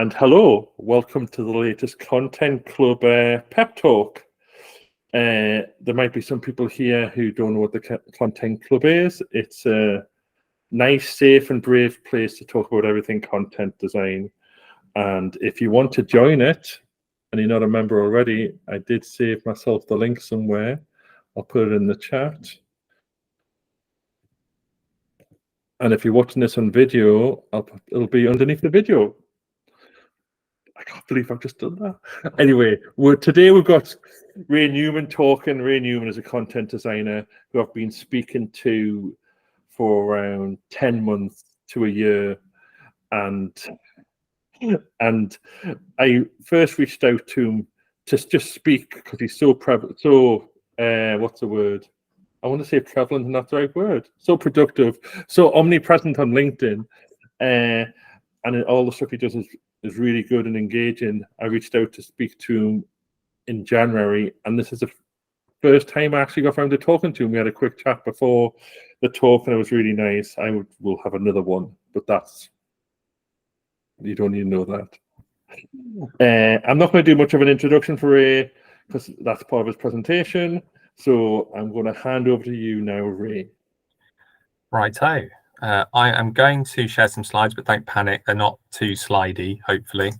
And hello, welcome to the latest Content Club pep talk. There might be some people here who don't know what the Content Club is. It's a nice, safe and brave place to talk about everything content design. And if you want to join it, and you're not a member already, I did save myself the link somewhere. I'll put it in the chat. And if you're watching this on video, it'll be underneath the video. I can't believe I've just done that. Anyway, today we've got Ray Newman talking. Ray Newman is a content designer who I've been speaking to for around 10 months to a year. And I first reached out to him to just speak because he's so prevalent, what's the word? I want to say prevalent, and that's the right word. So productive, so omnipresent on LinkedIn. And all the stuff he does is really good and engaging. I reached out to speak to him in January, and this is the first time I actually got around to talking to him. We had a quick chat before the talk, and it was really nice. We'll have another one, but you don't need to know that. I'm not going to do much of an introduction for Ray because that's part of his presentation. So I'm going to hand over to you now, Ray. Righto. I am going to share some slides, but don't panic. They're not too slidey, hopefully.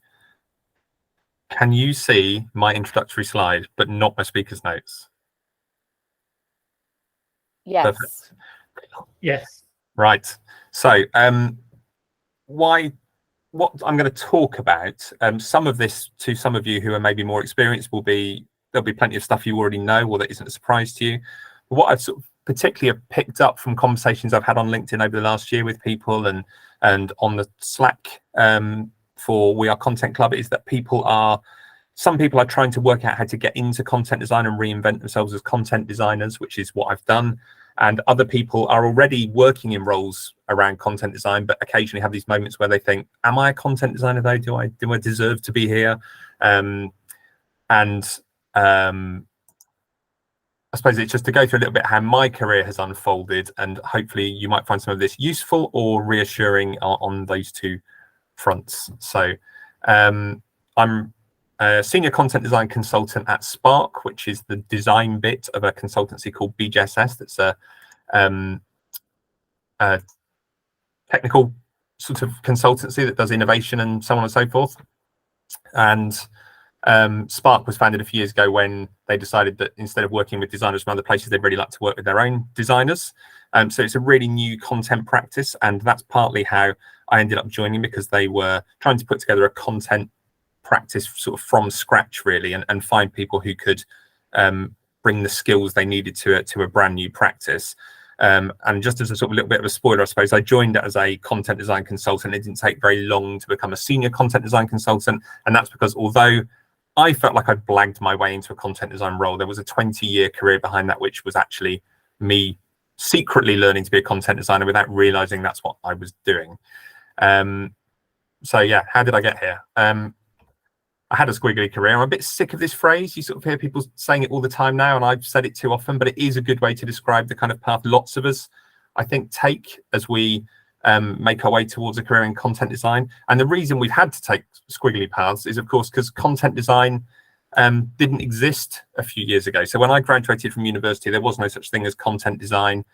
Can you see my introductory slide, but not my speaker's notes? Yes. Perfect. Yes. Right. So what I'm going to talk about, some of this to some of you who are maybe more experienced there'll be plenty of stuff you already know or that isn't a surprise to you. But what I've sort of particularly have picked up from conversations I've had on LinkedIn over the last year with people and on the Slack for We Are Content Club is that some people are trying to work out how to get into content design and reinvent themselves as content designers, which is what I've done. And other people are already working in roles around content design, but occasionally have these moments where they think, am I a content designer though? Do I deserve to be here? I suppose it's just to go through a little bit how my career has unfolded, and hopefully you might find some of this useful or reassuring on those two fronts. So I'm a senior content design consultant at Spark, which is the design bit of a consultancy called BJSS. That's a technical sort of consultancy that does innovation and so on and so forth. And Spark was founded a few years ago when they decided that instead of working with designers from other places, they'd really like to work with their own designers. So it's a really new content practice, and that's partly how I ended up joining, because they were trying to put together a content practice sort of from scratch, really, and find people who could bring the skills they needed to a brand new practice. And just as a sort of little bit of a spoiler, I suppose, I joined as a content design consultant. It didn't take very long to become a senior content design consultant, and that's because although I felt like I'd blagged my way into a content design role, there was a 20-year career behind that, which was actually me secretly learning to be a content designer without realizing that's what I was doing. So yeah, how did I get here? I had a squiggly career. I'm a bit sick of this phrase. You sort of hear people saying it all the time now, and I've said it too often, but it is a good way to describe the kind of path lots of us, I think, take as we make our way towards a career in content design. And the reason we've had to take squiggly paths is, of course, because content design didn't exist a few years ago. So when I graduated from university, there was no such thing as content design.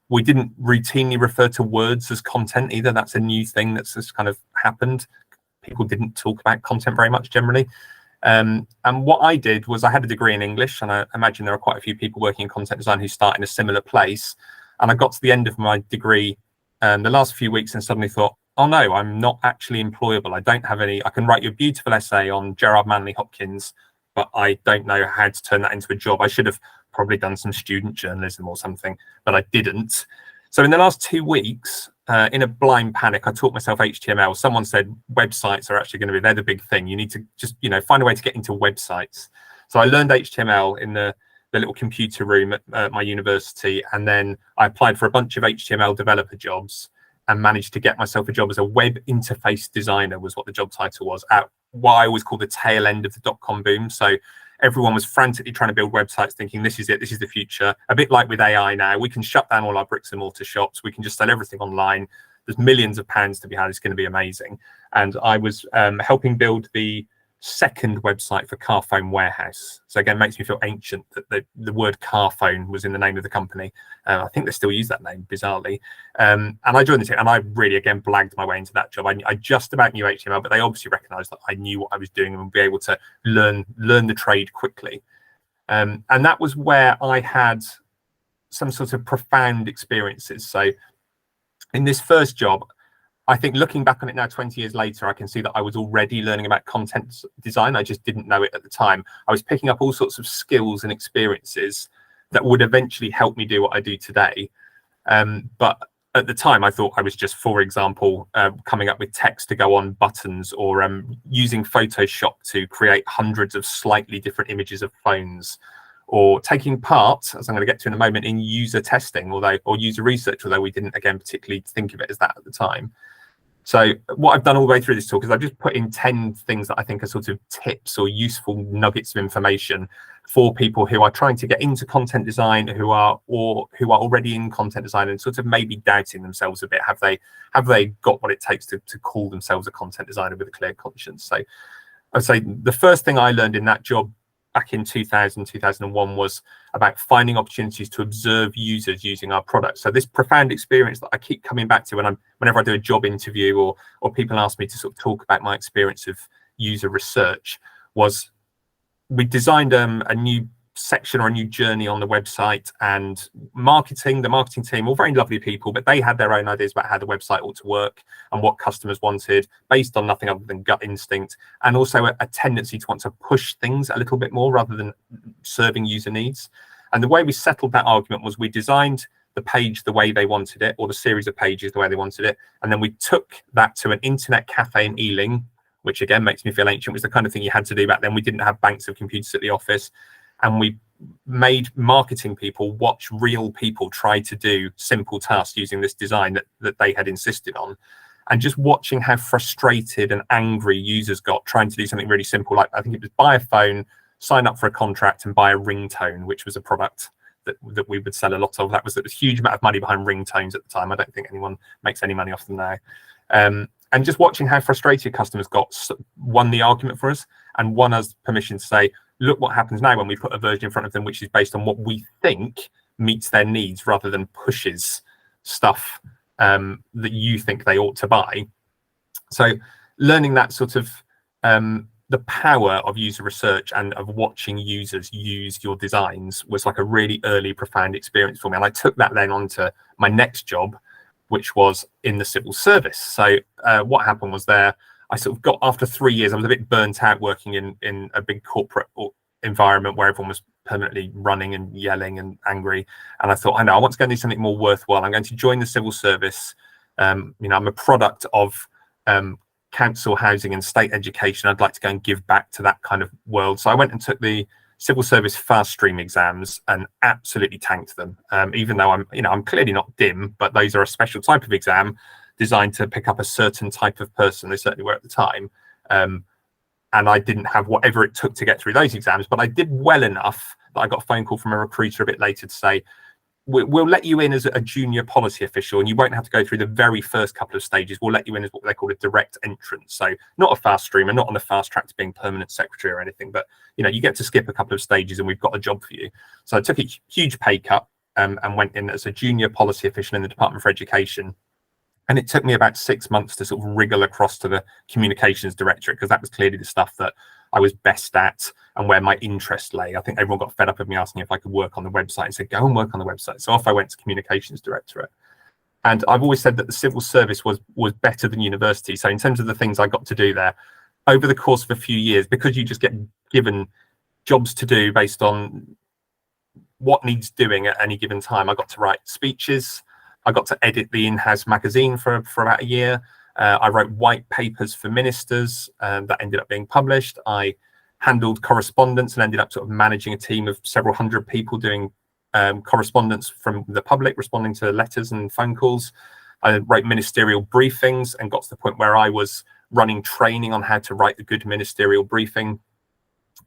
We didn't routinely refer to words as content either. That's a new thing that's just kind of happened. People didn't talk about content very much generally. And what I did was I had a degree in English, and I imagine there are quite a few people working in content design who start in a similar place. And I got to the end of my degree the last few weeks and suddenly thought, oh no, I'm not actually employable. I don't have any, I can write you a beautiful essay on Gerard Manley Hopkins, but I don't know how to turn that into a job. I should have probably done some student journalism or something, but I didn't. So in the last 2 weeks, in a blind panic, I taught myself HTML. Someone said websites are actually going to be, they're the big thing. You need to just, find a way to get into websites. So I learned HTML in the little computer room at my university. And then I applied for a bunch of HTML developer jobs and managed to get myself a job as a web interface designer, was what the job title was, at what I always call the tail end of the dot-com boom. So everyone was frantically trying to build websites thinking this is it, this is the future. A bit like with AI now, we can shut down all our bricks and mortar shops. We can just sell everything online. there's millions of pounds to be had. It's going to be amazing. And I was helping build the second website for Carphone Warehouse. So again, it makes me feel ancient that the word Carphone was in the name of the company. I think they still use that name, bizarrely. And I joined the team, and I really, again, blagged my way into that job. I just about knew HTML, but they obviously recognized that I knew what I was doing and would be able to learn the trade quickly. And that was where I had some sort of profound experiences. So in this first job, I think looking back on it now, 20 years later, I can see that I was already learning about content design. I just didn't know it at the time. I was picking up all sorts of skills and experiences that would eventually help me do what I do today. But at the time, I thought I was just, for example, coming up with text to go on buttons, or using Photoshop to create hundreds of slightly different images of phones, or taking part, as I'm going to get to in a moment, in user testing, or user research, although we didn't, again, particularly think of it as that at the time. So what I've done all the way through this talk is I've just put in 10 things that I think are sort of tips or useful nuggets of information for people who are trying to get into content design, who are already in content design and sort of maybe doubting themselves a bit. Have they got what it takes to call themselves a content designer with a clear conscience? So I'd say the first thing I learned in that job back in 2001 was about finding opportunities to observe users using our products. So this profound experience that I keep coming back to whenever I do a job interview, or people ask me to sort of talk about my experience of user research, was we designed a new section or a new journey on the website, and the marketing team, all very lovely people, but they had their own ideas about how the website ought to work and what customers wanted, based on nothing other than gut instinct, and also a tendency to want to push things a little bit more rather than serving user needs. And the way we settled that argument was we designed the page the way they wanted it, or the series of pages the way they wanted it, and then we took that to an internet cafe in Ealing, which again makes me feel ancient, was the kind of thing you had to do back then. We didn't have banks of computers at the office. And we made marketing people watch real people try to do simple tasks using this design that they had insisted on. And just watching how frustrated and angry users got trying to do something really simple, like I think it was buy a phone, sign up for a contract, and buy a ringtone, which was a product that we would sell a lot of. There was a huge amount of money behind ringtones at the time. I don't think anyone makes any money off them now. And just watching how frustrated customers got won the argument for us, and won us permission to say, look what happens now when we put a version in front of them which is based on what we think meets their needs, rather than pushes stuff that you think they ought to buy. So learning that sort of the power of user research and of watching users use your designs was like a really early, profound experience for me. And I took that then on to my next job, which was in the civil service. So what happened was I sort of got, after 3 years, I was a bit burnt out working in a big corporate environment where everyone was permanently running and yelling and angry. And I thought, I want to go and do something more worthwhile. I'm going to join the civil service. I'm a product of council housing and state education. I'd like to go and give back to that kind of world. So I went and took the civil service fast stream exams and absolutely tanked them. Even though I'm clearly not dim, but those are a special type of exam designed to pick up a certain type of person. They certainly were at the time. And I didn't have whatever it took to get through those exams, but I did well enough that I got a phone call from a recruiter a bit later to say, we'll let you in as a junior policy official, and you won't have to go through the very first couple of stages. We'll let you in as what they call a direct entrance. So not a fast streamer, not on the fast track to being permanent secretary or anything, but you get to skip a couple of stages and we've got a job for you. So I took a huge pay cut and went in as a junior policy official in the Department for Education. And it took me about 6 months to sort of wriggle across to the communications directorate, because that was clearly the stuff that I was best at and where my interest lay. I think everyone got fed up of me asking if I could work on the website and said, go and work on the website. So off I went to communications directorate. And I've always said that the civil service was better than university. So in terms of the things I got to do there, over the course of a few years, because you just get given jobs to do based on what needs doing at any given time, I got to write speeches. I got to edit the in-house magazine for about a year. I wrote white papers for ministers that ended up being published. I handled correspondence and ended up sort of managing a team of several hundred people doing correspondence from the public, responding to letters and phone calls. I wrote ministerial briefings and got to the point where I was running training on how to write a good ministerial briefing.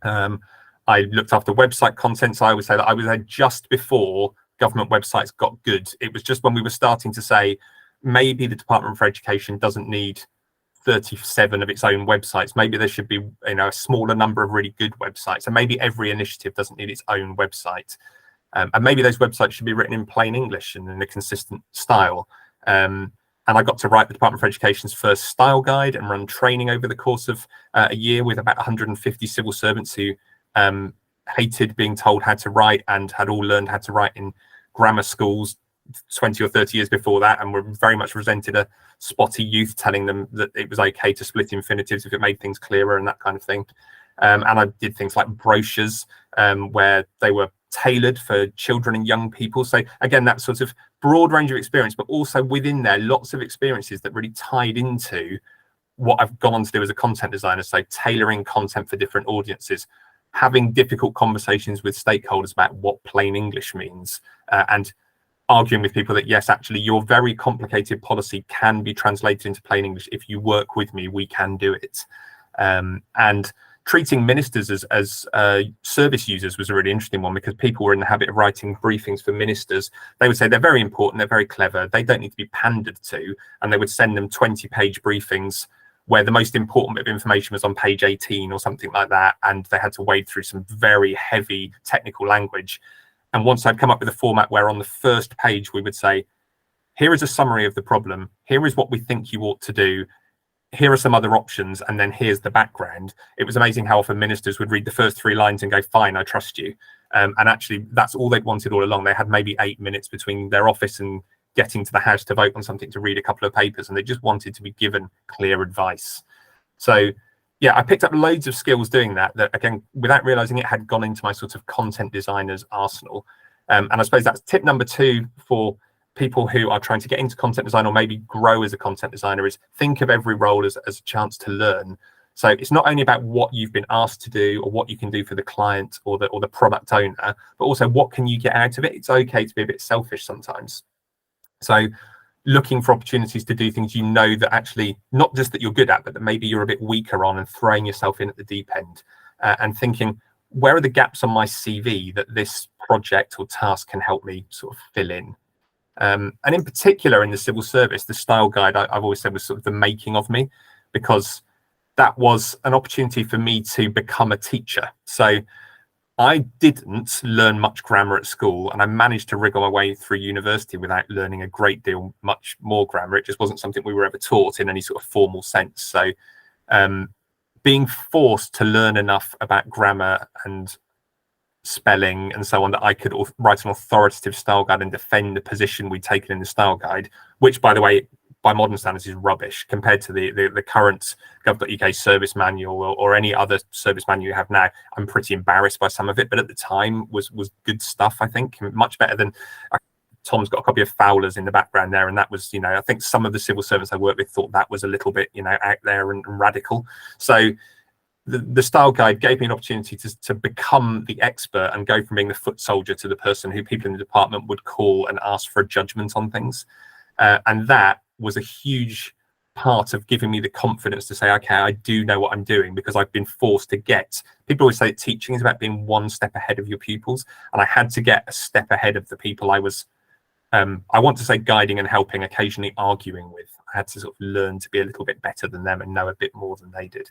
I looked after website content. So I would say that I was there just before government websites got good. It was just when we were starting to say, maybe the Department for Education doesn't need 37 of its own websites. Maybe there should be, a smaller number of really good websites, and maybe every initiative doesn't need its own website. And maybe those websites should be written in plain English and in a consistent style. And I got to write the Department for Education's first style guide and run training over the course of a year with about 150 civil servants who hated being told how to write and had all learned how to write in grammar schools 20 or 30 years before that, and were very much resented a spotty youth telling them that it was okay to split infinitives if it made things clearer and that kind of thing. And I did things like brochures where they were tailored for children and young people. So again, that sort of broad range of experience, but also within there, lots of experiences that really tied into what I've gone on to do as a content designer. So tailoring content for different audiences, having difficult conversations with stakeholders about what plain English means, and arguing with people that, yes, actually, your very complicated policy can be translated into plain English. If you work with me, we can do it. And treating ministers as service users was a really interesting one, because people were in the habit of writing briefings for ministers. They would say they're very important, they're very clever, they don't need to be pandered to, and they would send them 20-page briefings where the most important bit of information was on page 18 or something like that, and they had to wade through some very heavy technical language. And once I'd come up with a format where on the first page we would say, here is a summary of the problem, here is what we think you ought to do, here are some other options, and then here's the background. It was amazing how often ministers would read the first 3 lines and go, fine, I trust you. And actually, that's all they'd wanted all along. They had maybe 8 minutes between their office and getting to the house to vote on something, to read a couple of papers, and they just wanted to be given clear advice. So yeah, I picked up loads of skills doing that, again, without realizing it, had gone into my sort of content designer's arsenal. And I suppose that's tip number 2 for people who are trying to get into content design or maybe grow as a content designer, is think of every role as a chance to learn. So it's not only about what you've been asked to do or what you can do for the client or the product owner, but also what can you get out of it. It's okay to be a bit selfish sometimes. So looking for opportunities to do things that actually, not just that you're good at, but that maybe you're a bit weaker on, and throwing yourself in at the deep end, and thinking, where are the gaps on my CV that this project or task can help me sort of fill in? And in particular, in the civil service, the style guide, I've always said, was sort of the making of me, because that was an opportunity for me to become a teacher. So I didn't learn much grammar at school, and I managed to wriggle my way through university without learning a great deal, much more grammar. It just wasn't something we were ever taught in any sort of formal sense. So being forced to learn enough about grammar and spelling and so on that I could write an authoritative style guide and defend the position we'd taken in the style guide, which, by the way, by modern standards is rubbish compared to the current gov.uk service manual or any other service manual you have now. I'm pretty embarrassed by some of it, but at the time was good stuff, I think, much better than Tom's got a copy of Fowler's in the background there, and that was, I think some of the civil servants I worked with thought that was a little bit, out there and radical. So the style guide gave me an opportunity to become the expert and go from being the foot soldier to the person who people in the department would call and ask for a judgment on things. And that was a huge part of giving me the confidence to say, okay, I do know what I'm doing, because I've been forced to get, people always say that teaching is about being one step ahead of your pupils. And I had to get a step ahead of the people I was, I want to say guiding and helping, occasionally arguing with. I had to sort of learn to be a little bit better than them and know a bit more than they did.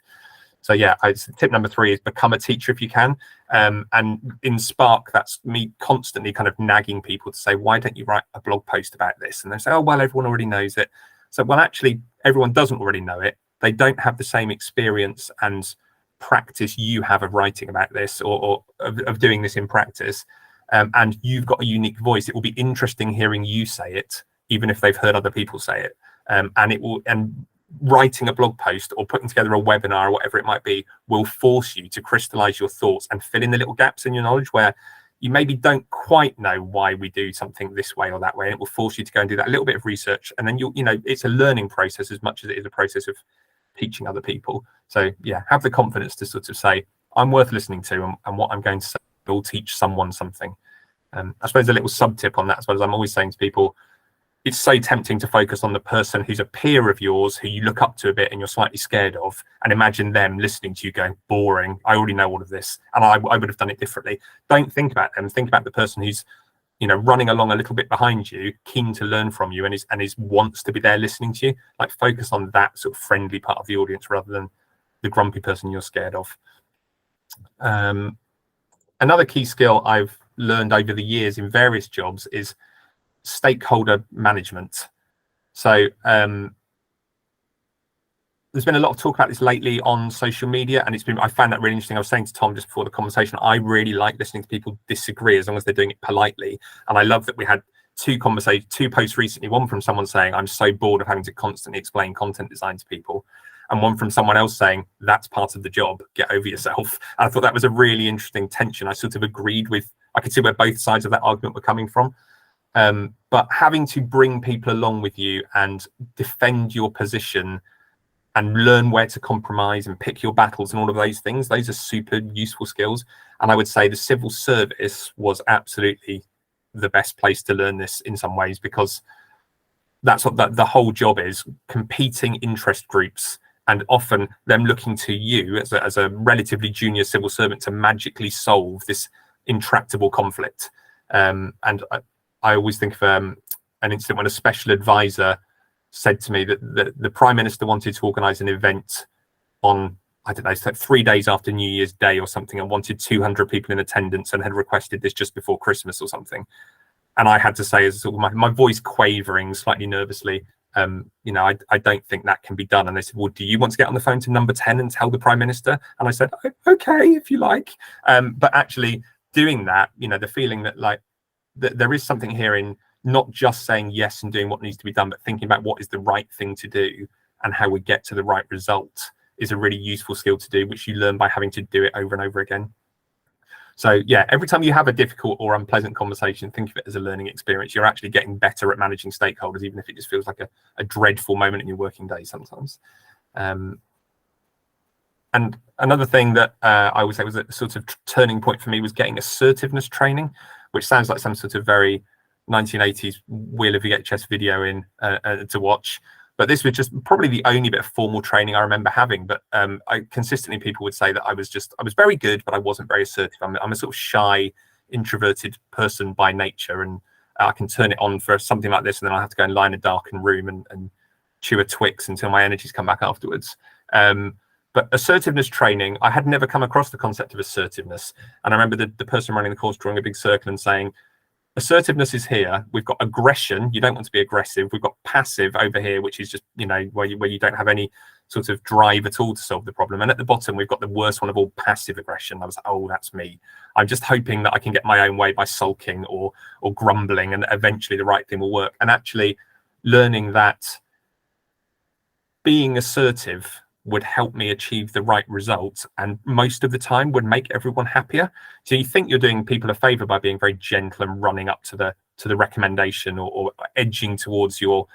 So yeah, tip number 3 is become a teacher if you can. And in Spark, that's me constantly kind of nagging people to say, why don't you write a blog post about this? And they say, oh, well, everyone already knows it. So, well, actually, everyone doesn't already know it. They don't have the same experience and practice you have of writing about this or of doing this in practice. And you've got a unique voice. It will be interesting hearing you say it, even if they've heard other people say it. And writing a blog post or putting together a webinar or whatever it might be will force you to crystallize your thoughts and fill in the little gaps in your knowledge where you maybe don't quite know why we do something this way or that way. And it will force you to go and do that little bit of research. And then it's a learning process as much as it is a process of teaching other people. So yeah, have the confidence to sort of say, I'm worth listening to, and what I'm going to say will teach someone something. I suppose a little sub tip on that, as well, as I'm always saying to people, it's so tempting to focus on the person who's a peer of yours, who you look up to a bit and you're slightly scared of, and imagine them listening to you going, boring, I already know all of this, and I would have done it differently. Don't think about them. Think about the person who's running along a little bit behind you, keen to learn from you, and is wants to be there listening to you. Like, focus on that sort of friendly part of the audience rather than the grumpy person you're scared of. Another key skill I've learned over the years in various jobs is stakeholder management. So there's been a lot of talk about this lately on social media, and I found that really interesting. I was saying to Tom just before the conversation, I really like listening to people disagree as long as they're doing it politely. And I love that we had two posts recently, one from someone saying, I'm so bored of having to constantly explain content design to people, and one from someone else saying, that's part of the job, get over yourself. And I thought that was a really interesting tension. I sort of agreed with, I could see where both sides of that argument were coming from. But having to bring people along with you and defend your position and learn where to compromise and pick your battles and all of those things, those are super useful skills. And I would say the civil service was absolutely the best place to learn this in some ways, because that's what the whole job is, competing interest groups, and often them looking to you as a relatively junior civil servant to magically solve this intractable conflict. And I always think of an incident when a special advisor said to me that the Prime Minister wanted to organise an event on, I don't know, it's like 3 days after New Year's Day or something, and wanted 200 people in attendance and had requested this just before Christmas or something. And I had to say, as sort of my voice quavering slightly nervously, I don't think that can be done. And they said, well, do you want to get on the phone to number 10 and tell the Prime Minister? And I said, okay, if you like. But actually doing that, the feeling that there is something here in not just saying yes and doing what needs to be done, but thinking about what is the right thing to do and how we get to the right result is a really useful skill to do, which you learn by having to do it over and over again. So yeah, every time you have a difficult or unpleasant conversation, think of it as a learning experience. You're actually getting better at managing stakeholders, even if it just feels like a dreadful moment in your working day sometimes. And another thing that I would say was a sort of turning point for me was getting assertiveness training, which sounds like some sort of very 1980s wheel of VHS video to watch. But this was just probably the only bit of formal training I remember having. But consistently people would say that I was very good, but I wasn't very assertive. I'm a sort of shy, introverted person by nature, and I can turn it on for something like this, and then I have to go and lie in a darkened room and chew a Twix until my energies come back afterwards. But assertiveness training, I had never come across the concept of assertiveness. And I remember the person running the course drawing a big circle and saying, assertiveness is here. We've got aggression. You don't want to be aggressive. We've got passive over here, which is just, where you don't have any sort of drive at all to solve the problem. And at the bottom, we've got the worst one of all, passive aggression. I was like, oh, that's me. I'm just hoping that I can get my own way by sulking or grumbling, and eventually the right thing will work. And actually learning that being assertive would help me achieve the right results, and most of the time would make everyone happier. So you think you're doing people a favor by being very gentle and running up to the recommendation or edging towards your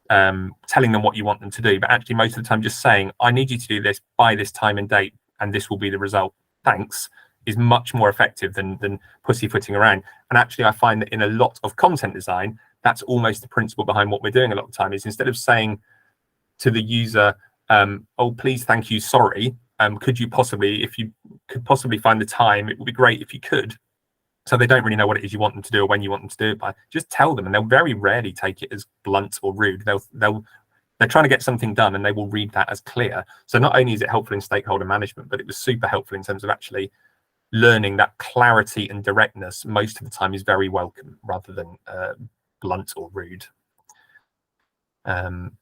telling them what you want them to do, but actually most of the time just saying, I need you to do this by this time and date, and this will be the result, thanks, is much more effective than pussyfooting around. And actually I find that in a lot of content design, that's almost the principle behind what we're doing a lot of the time, is instead of saying to the user, oh, please, thank you, sorry, could you possibly, if you could possibly find the time, it would be great if you could. So they don't really know what it is you want them to do or when you want them to do it by. Just tell them, and they'll very rarely take it as blunt or rude. They're trying to get something done, and they will read that as clear. So not only is it helpful in stakeholder management, but it was super helpful in terms of actually learning that clarity and directness most of the time is very welcome rather than blunt or rude. And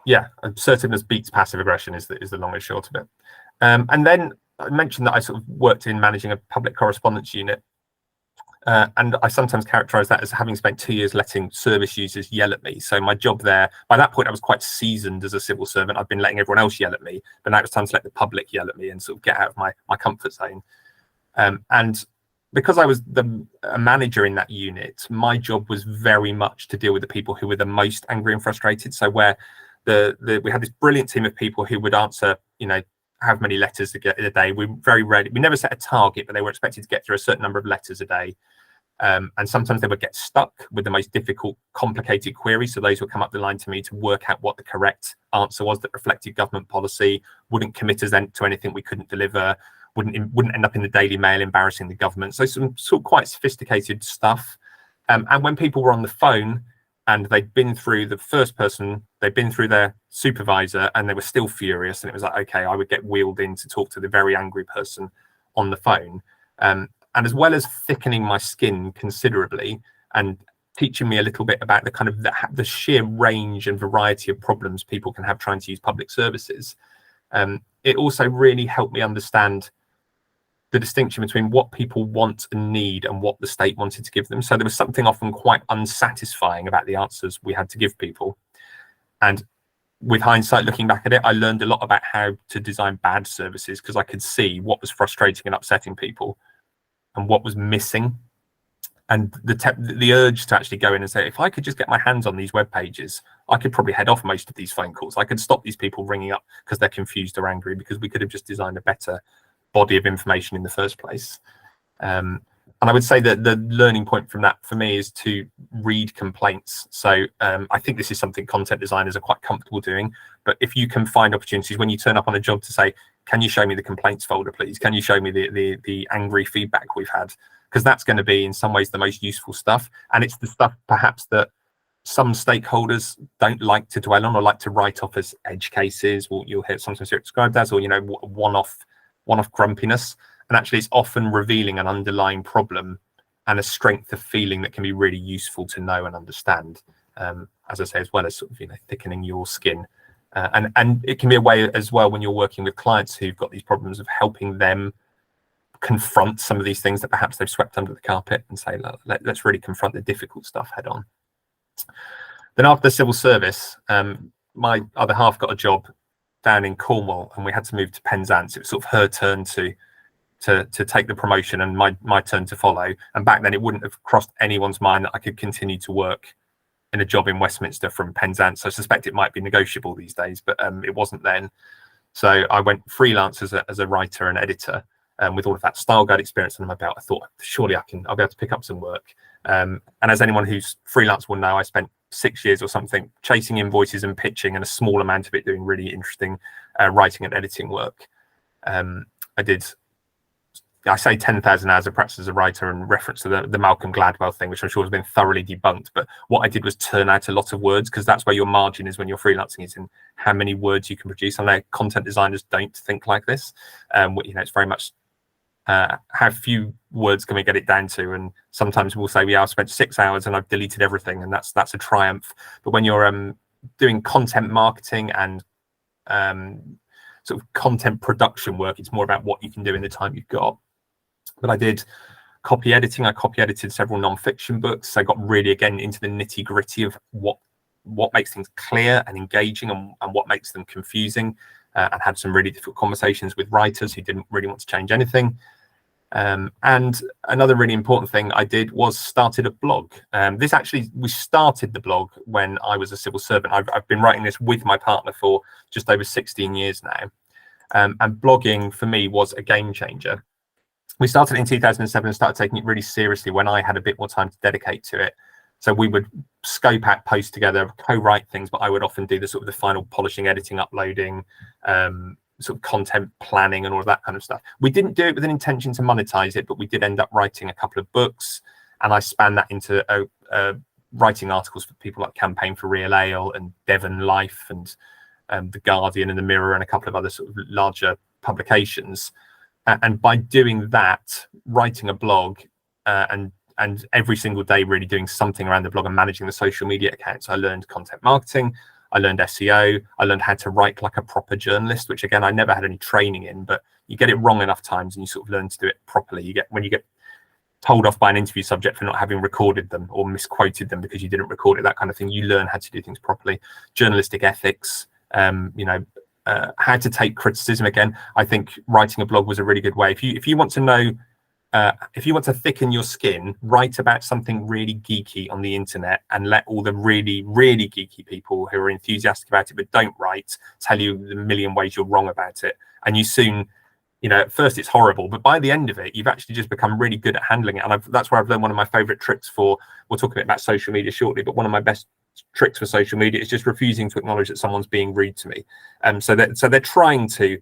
yeah, assertiveness beats passive aggression is the long and short of it. And then I mentioned that I sort of worked in managing a public correspondence unit. And I sometimes characterize that as having spent 2 years letting service users yell at me. So my job there, by that point, I was quite seasoned as a civil servant. I've been letting everyone else yell at me, but now it was time to let the public yell at me and sort of get out of my comfort zone. And because I was a manager in that unit, my job was very much to deal with the people who were the most angry and frustrated. So where we had this brilliant team of people who would answer, how many letters to get in a day. We never set a target, but they were expected to get through a certain number of letters a day. And sometimes they would get stuck with the most difficult, complicated queries. So those would come up the line to me to work out what the correct answer was that reflected government policy, wouldn't commit us then to anything we couldn't deliver, wouldn't end up in the Daily Mail embarrassing the government. So some sort of quite sophisticated stuff. And when people were on the phone and they'd been through the first person, they'd been through their supervisor, and they were still furious, and it was like, okay, I would get wheeled in to talk to the very angry person on the phone. And as well as thickening my skin considerably and teaching me a little bit about the kind of the sheer range and variety of problems people can have trying to use public services, it also really helped me understand the distinction between what people want and need and what the state wanted to give them. So there was something often quite unsatisfying about the answers we had to give people. And with hindsight, looking back at it, I learned a lot about how to design bad services, because I could see what was frustrating and upsetting people and what was missing. And the urge to actually go in and say, if I could just get my hands on these web pages, I could probably head off most of these phone calls. I could stop these people ringing up because they're confused or angry, because we could have just designed a better body of information in the first place. And I would say that the learning point from that for me is to read complaints. So I think this is something content designers are quite comfortable doing. But if you can find opportunities when you turn up on a job to say, can you show me the complaints folder, please? Can you show me the angry feedback we've had? Because that's going to be in some ways the most useful stuff. And it's the stuff perhaps that some stakeholders don't like to dwell on or like to write off as edge cases, or you'll hear sometimes described as, or, you know, one-off grumpiness. And actually it's often revealing an underlying problem and a strength of feeling that can be really useful to know and understand, as I say, as well as sort of, you know, thickening your skin. And it can be a way as well when you're working with clients who've got these problems of helping them confront some of these things that perhaps they've swept under the carpet, and say, let's really confront the difficult stuff head on. Then after civil service, my other half got a job down in Cornwall, and we had to move to Penzance. It was sort of her turn to take the promotion and my turn to follow. And back then it wouldn't have crossed anyone's mind that I could continue to work in a job in Westminster from Penzance. I suspect it might be negotiable these days, but it wasn't then. So I went freelance as a writer and editor, with all of that style guide experience under my belt. I thought, surely I'll be able to pick up some work. And as anyone who's freelance will know, I spent 6 years or something chasing invoices and pitching, and a small amount of it doing really interesting writing and editing work. I say 10,000 hours of practice as a writer, and reference to the Malcolm Gladwell thing, which I'm sure has been thoroughly debunked. But what I did was turn out a lot of words, because that's where your margin is when you're freelancing, is in how many words you can produce. I know content designers don't think like this. You know, it's very much how few words can we get it down to. And sometimes we'll say, yeah, I've spent 6 hours and I've deleted everything, and that's a triumph. But when you're doing content marketing and sort of content production work, it's more about what you can do in the time you've got. But I did copy editing. I copy edited several non-fiction books. I got really, again, into the nitty gritty of what makes things clear and engaging, and what makes them confusing, and had some really difficult conversations with writers who didn't really want to change anything. And another really important thing I did was started a blog. We started the blog when I was a civil servant. I've been writing this with my partner for just over 16 years now. And blogging for me was a game changer. We started in 2007 and started taking it really seriously when I had a bit more time to dedicate to it. So we would scope out posts together, co-write things, but I would often do the sort of the final polishing, editing, uploading, sort of content planning and all of that kind of stuff. We didn't do it with an intention to monetize it, but we did end up writing a couple of books, and I spanned that into writing articles for people like Campaign for Real Ale and Devon Life and The Guardian and The Mirror and a couple of other sort of larger publications. And by doing that, writing a blog and every single day really doing something around the blog and managing the social media accounts, I learned content marketing, I learned SEO, I learned how to write like a proper journalist, which again, I never had any training in, but you get it wrong enough times and you sort of learn to do it properly. When you get told off by an interview subject for not having recorded them or misquoted them because you didn't record it, that kind of thing, you learn how to do things properly. Journalistic ethics, how to take criticism. Again, I think writing a blog was a really good way. If you want to know, if you want to thicken your skin, write about something really geeky on the internet and let all the really, really geeky people who are enthusiastic about it but don't write tell you the million ways you're wrong about it. And you soon, at first it's horrible, but by the end of it, you've actually just become really good at handling it. And that's where I've learned one of my favorite tricks we'll talk a bit about social media shortly, but one of my best tricks for social media is just refusing to acknowledge that someone's being rude to me. So they're trying to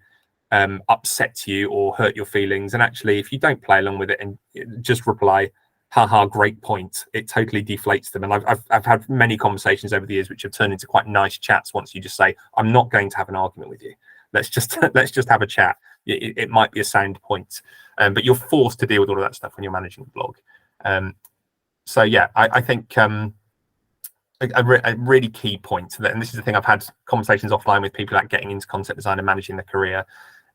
upset you or hurt your feelings. And actually, if you don't play along with it and just reply, haha, great point, it totally deflates them. And I've had many conversations over the years which have turned into quite nice chats once you just say, I'm not going to have an argument with you. Let's just have a chat. It might be a sound point, but you're forced to deal with all of that stuff when you're managing the blog. So yeah, I think a really key point, and this is the thing, I've had conversations offline with people about getting into content design and managing their career,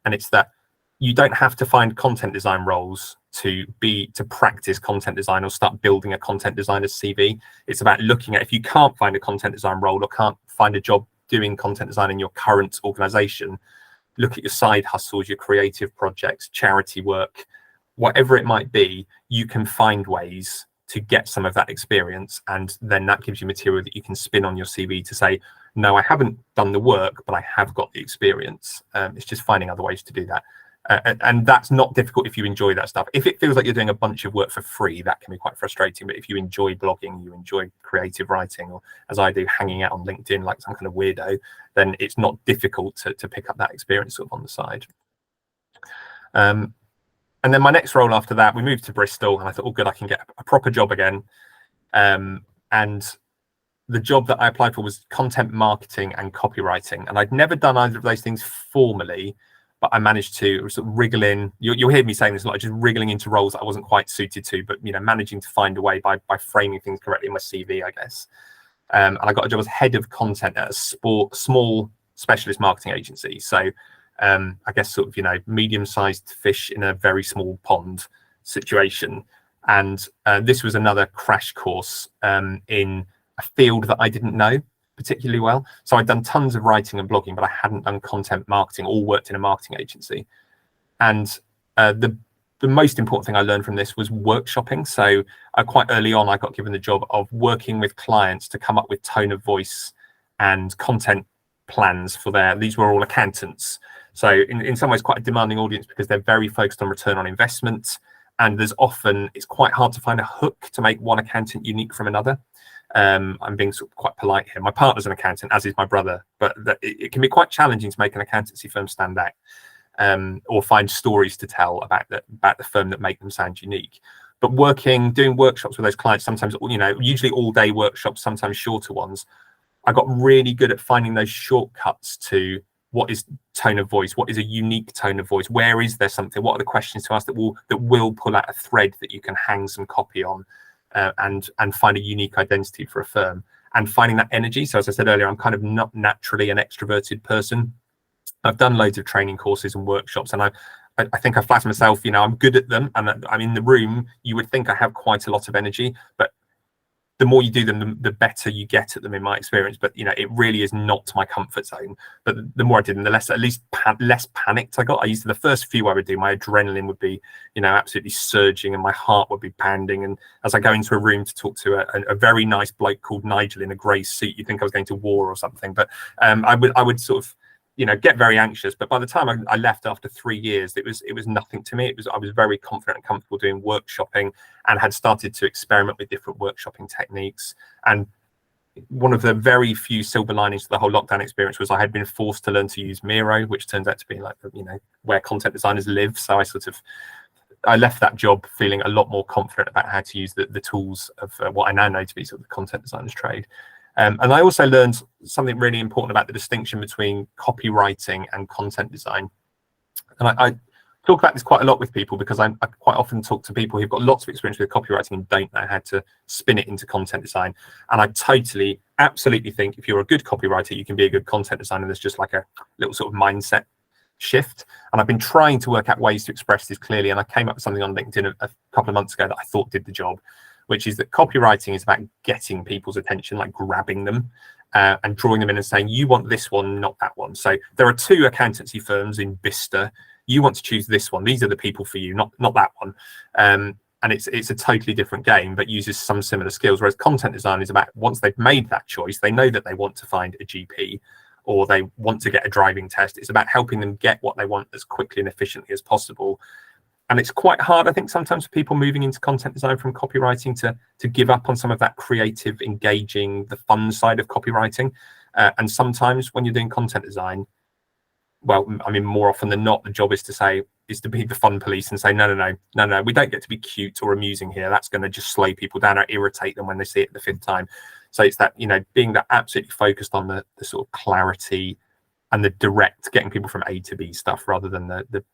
and it's that you don't have to find content design roles to practice content design or start building a content designer's CV. It's about looking at, if you can't find a content design role or can't find a job doing content design in your current organization, look at your side hustles, your creative projects, charity work, whatever it might be. You can find ways to get some of that experience, and then that gives you material that you can spin on your CV to say, no, I haven't done the work, but I have got the experience. It's just finding other ways to do that. And that's not difficult if you enjoy that stuff. If it feels like you're doing a bunch of work for free, that can be quite frustrating. But if you enjoy blogging, you enjoy creative writing, or as I do, hanging out on LinkedIn like some kind of weirdo, then it's not difficult to pick up that experience sort of on the side. And then my next role after that, we moved to Bristol, and I thought, oh, good, I can get a proper job again. And the job that I applied for was content marketing and copywriting. And I'd never done either of those things formally, but I managed to sort of wriggle in. You'll hear me saying this a lot, just wriggling into roles that I wasn't quite suited to, but managing to find a way by framing things correctly in my CV, I guess. And I got a job as head of content at a small specialist marketing agency. So I guess sort of, medium-sized fish in a very small pond situation. And this was another crash course in a field that I didn't know particularly well. So I'd done tons of writing and blogging, but I hadn't done content marketing or worked in a marketing agency. And the most important thing I learned from this was workshopping. So quite early on, I got given the job of working with clients to come up with tone of voice and content plans for these were all accountants. So in some ways, quite a demanding audience because they're very focused on return on investment. And it's quite hard to find a hook to make one accountant unique from another. I'm being sort of quite polite here. My partner's an accountant, as is my brother, but it can be quite challenging to make an accountancy firm stand out, or find stories to tell about the firm that make them sound unique. But doing workshops with those clients, sometimes, usually all day workshops, sometimes shorter ones, I got really good at finding those shortcuts to what is tone of voice, what is a unique tone of voice, where is there something, what are the questions to ask that will pull out a thread that you can hang some copy on, and find a unique identity for a firm, and finding that energy. So as I said earlier, I'm kind of not naturally an extroverted person. I've done loads of training courses and workshops, and I think I flatter myself, I'm good at them, and I'm in the room. You would think I have quite a lot of energy, but the more you do them, the better you get at them, in my experience. But it really is not my comfort zone. But the more I did them, the less panicked I got. I used to, the first few I would do, my adrenaline would be absolutely surging, and my heart would be pounding. And as I go into a room to talk to a very nice bloke called Nigel in a grey suit, you'd think I was going to war or something. But I would sort of get very anxious. But by the time I left after 3 years, it was nothing to me. I was very confident and comfortable doing workshopping, and had started to experiment with different workshopping techniques. And one of the very few silver linings to the whole lockdown experience was I had been forced to learn to use Miro, which turns out to be like where content designers live. So I left that job feeling a lot more confident about how to use the tools of what I now know to be sort of the content designer's trade. And I also learned something really important about the distinction between copywriting and content design. And I talk about this quite a lot with people, because I quite often talk to people who've got lots of experience with copywriting and don't know how to spin it into content design. And I absolutely think if you're a good copywriter, you can be a good content designer. There's just like a little sort of mindset shift. And I've been trying to work out ways to express this clearly. And I came up with something on LinkedIn a couple of months ago that I thought did the job, which is that copywriting is about getting people's attention, like grabbing them and drawing them in and saying, you want this one, not that one. So there are 2 accountancy firms in Bicester. You want to choose this one. These are the people for you, not that one. And it's a totally different game, but uses some similar skills. Whereas content design is about, once they've made that choice, they know that they want to find a GP or they want to get a driving test. It's about helping them get what they want as quickly and efficiently as possible. And it's quite hard, I think, sometimes for people moving into content design from copywriting to give up on some of that creative, engaging, the fun side of copywriting. And sometimes when you're doing content design, well, I mean, more often than not, the job is to be the fun police and say, no, we don't get to be cute or amusing here. That's going to just slow people down or irritate them when they see it the 5th time. So it's that, being that absolutely focused on the sort of clarity and the direct, getting people from A to B stuff, rather than the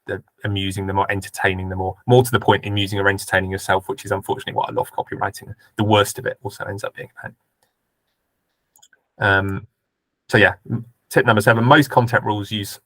amusing them or entertaining them, or more to the point, amusing or entertaining yourself, which is unfortunately what a lot of copywriting, the worst of it, also ends up being about. So yeah, tip number 7, most content rules use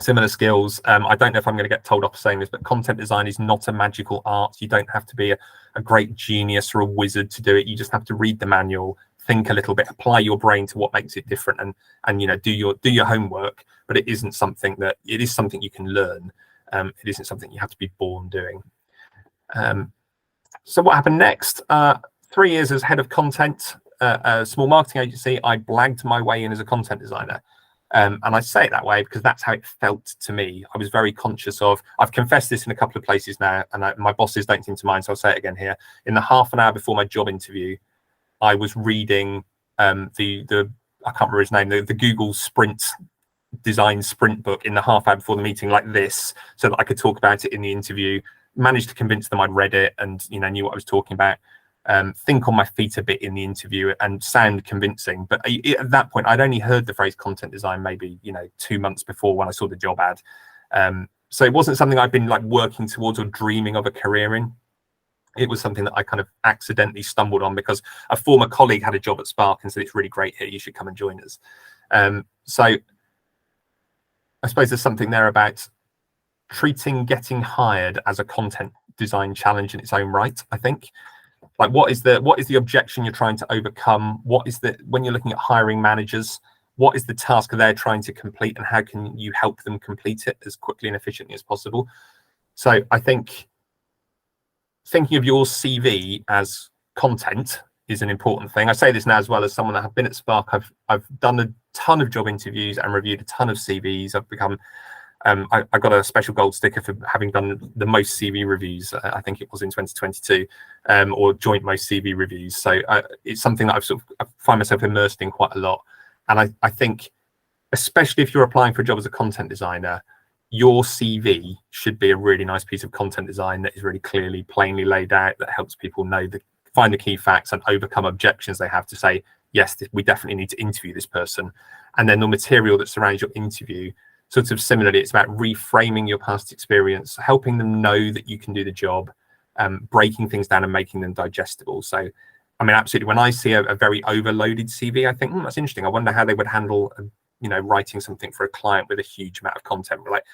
similar skills. I don't know if I'm going to get told off for saying this, but content design is not a magical art. You don't have to be a great genius or a wizard to do it. You just have to read the manual, think a little bit, apply your brain to what makes it different, and do your homework. But it is something you can learn. It isn't something you have to be born doing. So what happened next? 3 years as head of content, a small marketing agency, I blagged my way in as a content designer. And I say it that way because that's how it felt to me. I was very conscious of, I've confessed this in a couple of places now, and my bosses don't seem to mind, so I'll say it again here. In the half an hour before my job interview, I was reading I can't remember his name, the Google design sprint book in the half hour before the meeting, like this, so that I could talk about it in the interview. Managed to convince them I'd read it and knew what I was talking about. Think on my feet a bit in the interview and sound convincing. But at that point, I'd only heard the phrase content design maybe 2 months before, when I saw the job ad. So it wasn't something I'd been like working towards or dreaming of a career in. It was something that I kind of accidentally stumbled on because a former colleague had a job at Spark and said, it's really great here, you should come and join us. So I suppose there's something there about treating getting hired as a content design challenge in its own right, I think. Like, what is the objection you're trying to overcome? When you're looking at hiring managers, what is the task they're trying to complete, and how can you help them complete it as quickly and efficiently as possible? So I think thinking of your CV as content is an important thing. I say this now as well as someone that have been at Spark. I've done a ton of job interviews and reviewed a ton of CVs. I've become I got a special gold sticker for having done the most CV reviews. I think it was in 2022, or joint most CV reviews. So it's something that I find myself immersed in quite a lot. And I think, especially if you're applying for a job as a content designer, your CV should be a really nice piece of content design that is really clearly, plainly laid out, that helps people find the key facts and overcome objections they have to say, yes, we definitely need to interview this person. And then the material that surrounds your interview, sort of similarly, it's about reframing your past experience, helping them know that you can do the job, breaking things down and making them digestible. So, I mean, absolutely, when I see a very overloaded CV, I think, that's interesting. I wonder how they would handle, writing something for a client with a huge amount of content. Like,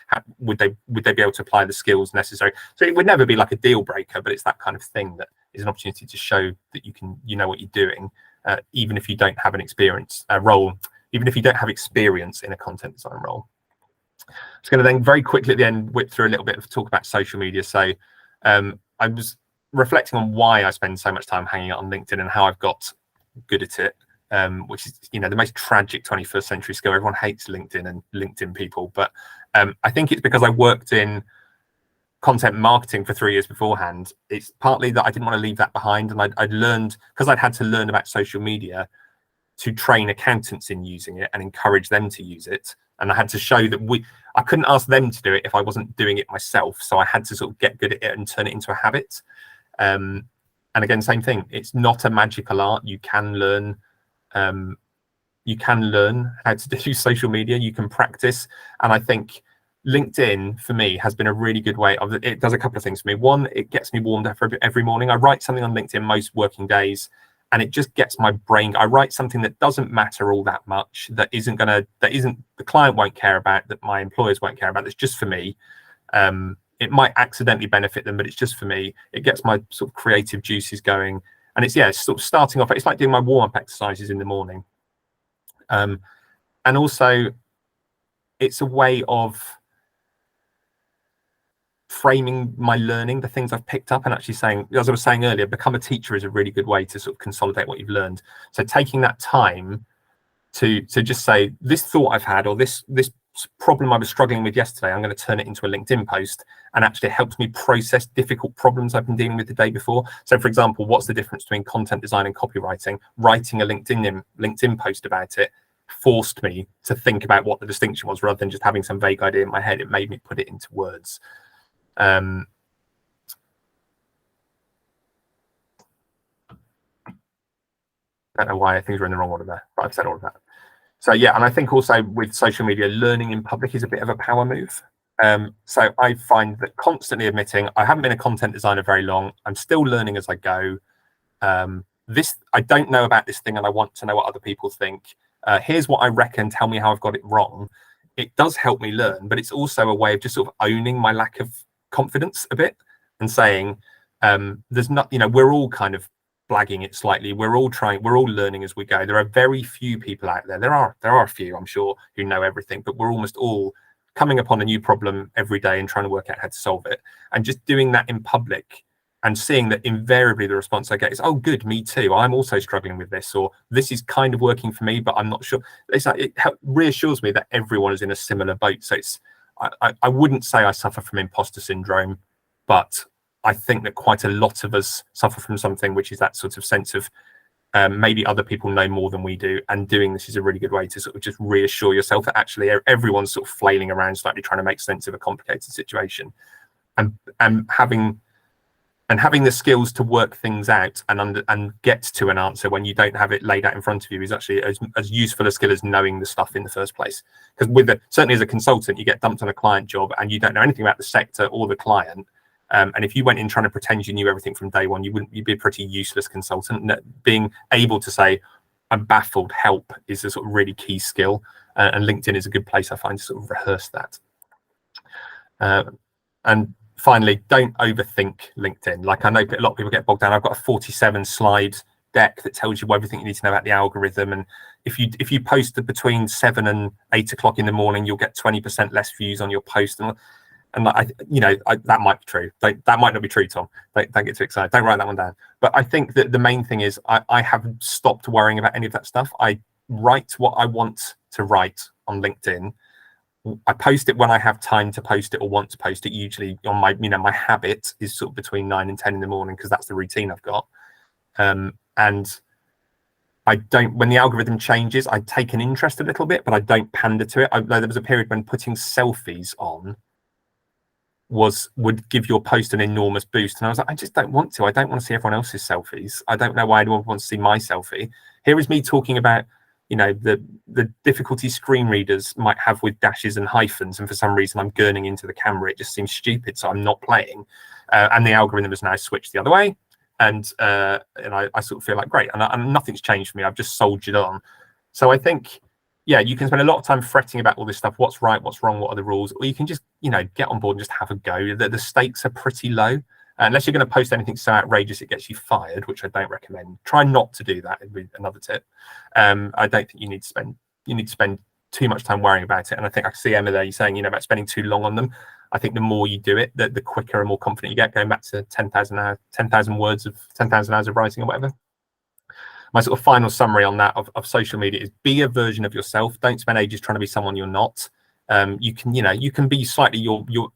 would they be able to apply the skills necessary? So it would never be like a deal breaker, but it's that kind of thing that is an opportunity to show that you know what you're doing, even if you don't have an experience role, even if you don't have experience in a content design role. I'm going to then very quickly at the end whip through a little bit of talk about social media. So I was reflecting on why I spend so much time hanging out on LinkedIn and how I've got good at it, which is the most tragic 21st century skill. Everyone hates LinkedIn and LinkedIn people, but I think it's because I worked in content marketing for 3 years beforehand. It's partly that I didn't want to leave that behind, and I'd learned, because I'd had to learn about social media, to train accountants in using it and encourage them to use it. And I had to show that I couldn't ask them to do it if I wasn't doing it myself. So I had to sort of get good at it and turn it into a habit. And again, same thing. It's not a magical art. You can learn. You can learn how to do social media. You can practice. And I think LinkedIn for me has been a really good way of. It does a couple of things for me. One, it gets me warmed up every morning. I write something on LinkedIn most working days, and it just gets my brain. I write something that doesn't matter all that much, that the client won't care about, that my employers won't care about. It's just for me. It might accidentally benefit them, but it's just for me. It gets my sort of creative juices going. And it's sort of starting off. It's like doing my warm-up exercises in the morning. And also, it's a way of framing my learning, the things I've picked up, and actually saying, as I was saying earlier, become a teacher is a really good way to sort of consolidate what you've learned. So taking that time to just say, this thought I've had, or this problem I was struggling with yesterday, I'm going to turn it into a LinkedIn post, and actually it helps me process difficult problems I've been dealing with the day before. So for example, what's the difference between content design and copywriting? Writing a LinkedIn post about it forced me to think about what the distinction was rather than just having some vague idea in my head. It made me put it into words. I don't know why things are in the wrong order there, but I've said all of that. So yeah, and I think also with social media, learning in public is a bit of a power move. So I find that constantly admitting I haven't been a content designer very long. I'm still learning as I go. I don't know about this thing and I want to know what other people think. Here's what I reckon, tell me how I've got it wrong. It does help me learn, but it's also a way of just sort of owning my lack of confidence a bit and saying, there's not, we're all kind of blagging it slightly. We're all learning as we go. There are very few people out there. There are a few, I'm sure, who know everything, but we're almost all coming upon a new problem every day and trying to work out how to solve it. And just doing that in public and seeing that invariably the response I get is, oh, good, me too. I'm also struggling with this, or this is kind of working for me, but I'm not sure. It's like, it reassures me that everyone is in a similar boat. So I wouldn't say I suffer from imposter syndrome, but I think that quite a lot of us suffer from something, which is that sort of sense of maybe other people know more than we do, and doing this is a really good way to sort of just reassure yourself that actually everyone's sort of flailing around slightly trying to make sense of a complicated situation, and having the skills to work things out and get to an answer when you don't have it laid out in front of you is actually as useful a skill as knowing the stuff in the first place. Because certainly as a consultant, you get dumped on a client job and you don't know anything about the sector or the client. And if you went in trying to pretend you knew everything from day one, you'd be a pretty useless consultant. And being able to say, I'm baffled, help, is a sort of really key skill. And LinkedIn is a good place, I find, to sort of rehearse that. And finally, don't overthink LinkedIn. Like, I know a lot of people get bogged down. I've got a 47 slide deck that tells you everything you need to know about the algorithm. And if you post between 7 and 8 o'clock in the morning, you'll get 20% less views on your post. And that might be true. That might not be true, Tom. Don't get too excited. Don't write that one down. But I think that the main thing is I have stopped worrying about any of that stuff. I write what I want to write on LinkedIn. I post it when I have time to post it or want to post it. Usually on my habit is sort of between 9 and 10 in the morning, because that's the routine I've got. And I don't, when the algorithm changes, I take an interest a little bit, but I don't pander to it. There was a period when putting selfies on would give your post an enormous boost, and I was like, I just don't want to. I don't want to see everyone else's selfies. I don't know why anyone wants to see my selfie. Here is me talking about the difficulty screen readers might have with dashes and hyphens, and for some reason I'm gurning into the camera. It just seems stupid, so I'm not playing. And the algorithm has now switched the other way, and I sort of feel like great, and nothing's changed for me. I've just soldiered on. So I think, yeah, you can spend a lot of time fretting about all this stuff. What's right? What's wrong? What are the rules? Or you can just, get on board and just have a go. The stakes are pretty low. Unless you're going to post anything so outrageous it gets you fired, which I don't recommend. Try not to do that. It'd be another tip. I don't think you need to spend too much time worrying about it. And I think I see Emma there, you're saying, about spending too long on them. I think the more you do it, the quicker and more confident you get. Going back to 10,000 hours of writing or whatever. My sort of final summary on that of social media is be a version of yourself. Don't spend ages trying to be someone you're not. You can be slightly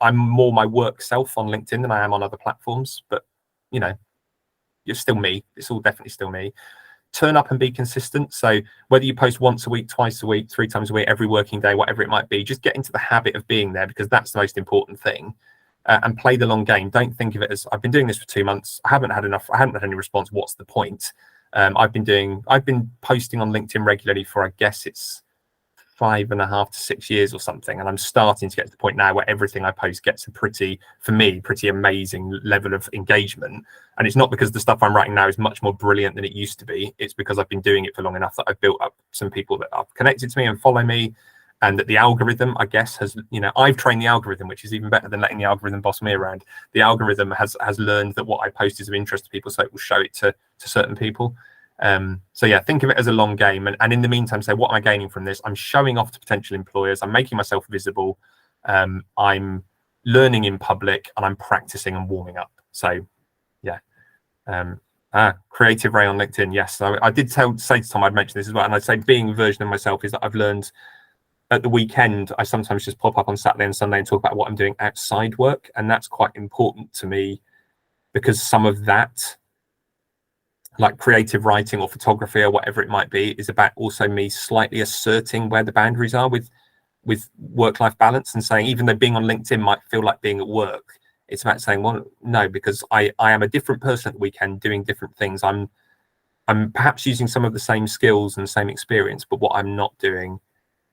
I'm more my work self on LinkedIn than I am on other platforms, but you're still me. It's all definitely still me. Turn up and be consistent. So whether you post once a week, twice a week, 3 times a week, every working day, whatever it might be, just get into the habit of being there, because that's the most important thing. And play the long game. Don't think of it as, I've been doing this for 2 months. I haven't had any response. What's the point? I've been posting on LinkedIn regularly for, I guess it's 5.5 to 6 years or something, and I'm starting to get to the point now where everything I post gets a pretty amazing level of engagement. And it's not because the stuff I'm writing now is much more brilliant than it used to be. It's because I've been doing it for long enough that I've built up some people that are connected to me and follow me, and that the algorithm, I guess, has, I've trained the algorithm, which is even better than letting the algorithm boss me around. The algorithm has learned that what I post is of interest to people, so it will show it to certain people. So yeah, think of it as a long game, and in the meantime say, what am I gaining from this? I'm showing off to potential employers, I'm making myself visible, I'm learning in public, and I'm practicing and warming up. So yeah. Creative Ray on LinkedIn, yes. So I did say to Tom I'd mention this as well, and I'd say being a version of myself is that I've learned at the weekend, I sometimes just pop up on Saturday and Sunday and talk about what I'm doing outside work, and that's quite important to me, because some of that, like creative writing or photography or whatever it might be is about also me slightly asserting where the boundaries are with work-life balance, and saying, even though being on LinkedIn might feel like being at work, it's about saying, well, no, because I am a different person at the weekend doing different things. I'm perhaps using some of the same skills and the same experience, but what I'm not doing